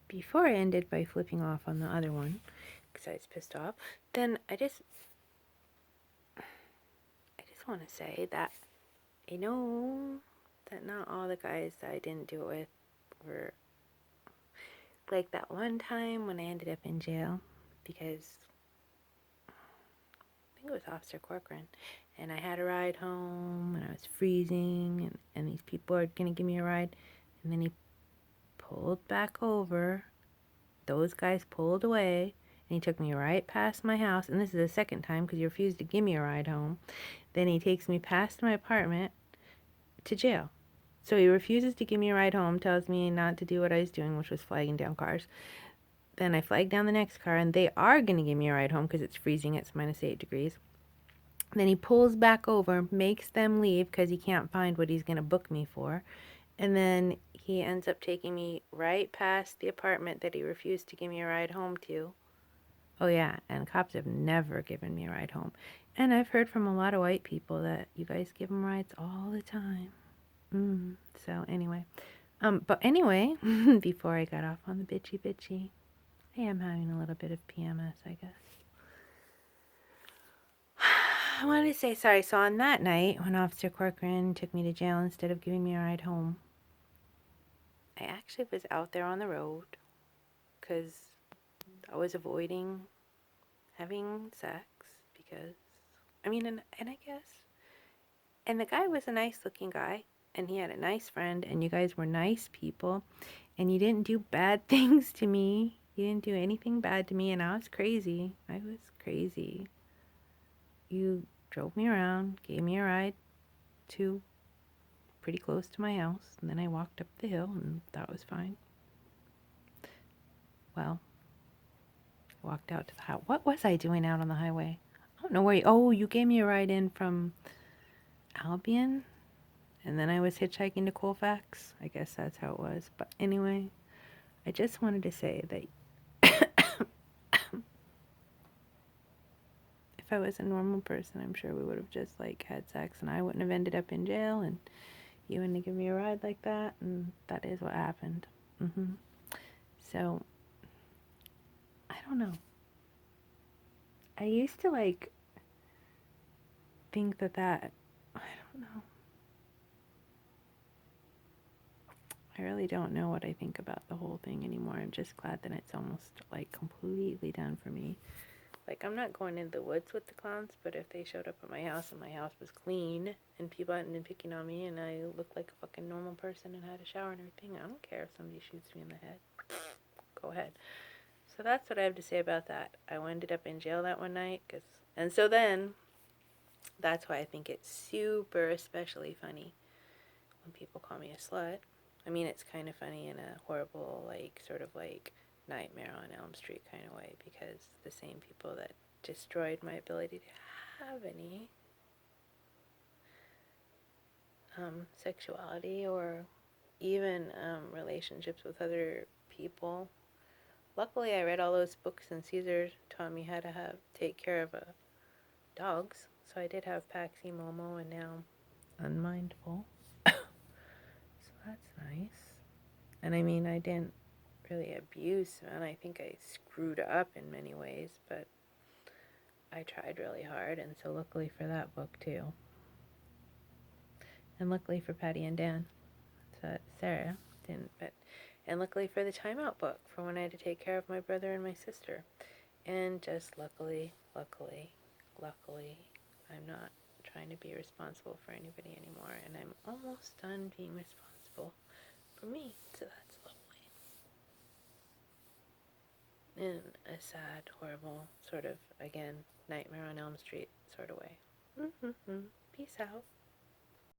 before I ended by flipping off on the other one, because I was pissed off, then I just want to say that I know that not all the guys that I didn't do it with were like that one time when I ended up in jail because I think it was Officer Corcoran, and I had a ride home and I was freezing, and these people are going to give me a ride, and then he pulled back over. Those guys pulled away, and he took me right past my house, and this is the second time because he refused to give me a ride home. Then he takes me past my apartment to jail. So he refuses to give me a ride home, tells me not to do what I was doing, which was flagging down cars. Then I flag down the next car, and they are going to give me a ride home because it's freezing. It's -8 degrees. Then he pulls back over, makes them leave because he can't find what he's going to book me for. And then he ends up taking me right past the apartment that he refused to give me a ride home to. Oh, yeah, and cops have never given me a ride home. And I've heard from a lot of white people that you guys give them rides all the time. So anyway, but anyway, before I got off on the bitchy, I am having a little bit of PMS, I guess. I wanted to say sorry. So on that night, when Officer Corcoran took me to jail instead of giving me a ride home, I actually was out there on the road because I was avoiding having sex because, I mean, and I guess, and the guy was a nice looking guy, and he had a nice friend, and you guys were nice people, and you didn't do bad things to me. You didn't do anything bad to me, and I was crazy. I was crazy. You drove me around, gave me a ride to pretty close to my house, and then I walked up the hill, and that was fine. Well, I walked out to the house. What was I doing out on the highway? I don't know where you gave me a ride in from Albion, and then I was hitchhiking to Colfax. I guess that's how it was. But anyway, I just wanted to say that if I was a normal person, I'm sure we would have just like had sex, and I wouldn't have ended up in jail, and you wouldn't have given me a ride like that, and that is what happened. So I don't know. I used to like think that I don't know. I really don't know what I think about the whole thing anymore. I'm just glad that it's almost like completely done for me. Like, I'm not going into the woods with the clowns, but if they showed up at my house and my house was clean and people hadn't been picking on me and I looked like a fucking normal person and had a shower and everything, I don't care if somebody shoots me in the head. Go ahead. So that's what I have to say about that. I ended up in jail that one night, and so then that's why I think it's super especially funny when people call me a slut. I mean, it's kind of funny in a horrible, like, sort of like Nightmare on Elm Street kind of way, because the same people that destroyed my ability to have any sexuality or even relationships with other people. Luckily, I read all those books, and Caesar taught me how to take care of dogs. So I did have Paxi, Momo, and now Unmindful. So that's nice. And I mean, I didn't really abuse, and I think I screwed up in many ways, but I tried really hard, and so luckily for that book too. And luckily for Patty and Dan. So Sarah didn't, and luckily for the Time Out book for when I had to take care of my brother and my sister. And just luckily, I'm not trying to be responsible for anybody anymore, and I'm almost done being responsible for me, so that's lovely. In a sad, horrible, sort of, again, Nightmare on Elm Street sort of way. Peace out.